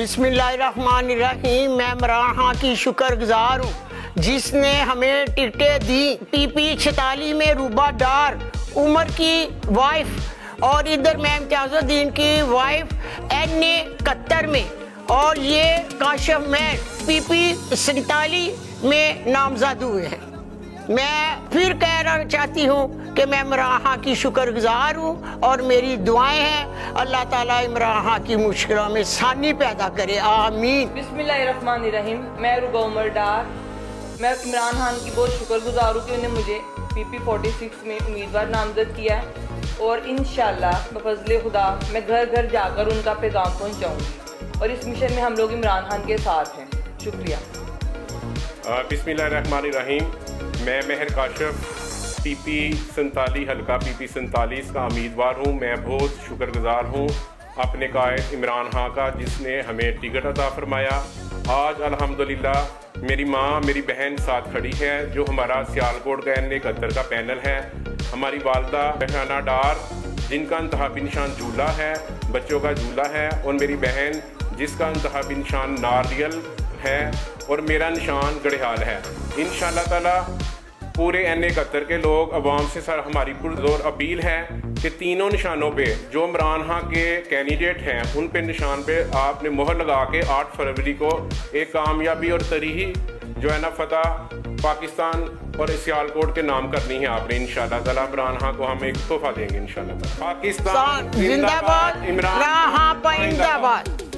बिस्मिल्लाहिर्रहमानिर्रहीम। मैं इमरान खान की शुक्रगुजार हूँ जिसने हमें टिकटें दी। PP 46 में रूबा डार उमर की वाइफ और इधर मैं इम्तियाजुद्दीन की वाइफ NA 71 में, और ये काशिफ में PP 47 में नामजद हुए हैं। मैं फिर कहना चाहती हूँ कि मैं इमरान खान की शुक्रगुजार हूँ और मेरी दुआएं हैं अल्लाह ताला इमरान खान की मुश्किलों में आसानी पैदा करे, आमीन। बिस्मिल्लाहिर्रहमानिर्रहीम। मैं रूबा उमर डार, मैं इमरान खान की बहुत शुक्रगुजार हूँ कि उन्होंने मुझे PP 46 में उम्मीदवार नामजद किया है, और इंशाअल्लाह बफज़ल खुदा मैं घर घर जाकर उनका पैगाम पहुँचाऊँगी, और इस मिशन में हम लोग इमरान खान के साथ हैं। शुक्रिया। बिस्मिल्लाहिर्रहमानिर्रहीम। मैं महर काशिफ PP 47 हल्का PP 47 का उम्मीदवार हूँ। मैं बहुत शुक्रगुजार हूँ अपने कायद इमरान खान का जिसने हमें टिकट अता फरमाया। आज अल्हम्दुलिल्लाह मेरी माँ मेरी बहन साथ खड़ी है, जो हमारा सियालकोट का NA 71 का पैनल है। हमारी वालदा रेहाना डार जिनका इंतखाबी निशान झूला है, बच्चों का झूला है, और मेरी बहन जिसका इंतखाबी निशान नारियल है और मेरा निशान गढ़ियाल है। इंशाअल्लाह ताला पूरे NA 71 के लोग अवाम से सर हमारी पुरजोर अपील है कि तीनों निशानों पे जो इमरान खान के कैंडिडेट हैं उन पे निशान पे आपने मोहर लगा के 8 फरवरी को एक कामयाबी और तरीही जो है ना फतह पाकिस्तान और सियालकोट के नाम करनी है आपने। इंशाअल्लाह ताला इमरान खान को हम एक तोहफा देंगे इंशाअल्लाह ताला। पाकिस्तान जिंदाबाद, इमरान खान जिंदाबाद।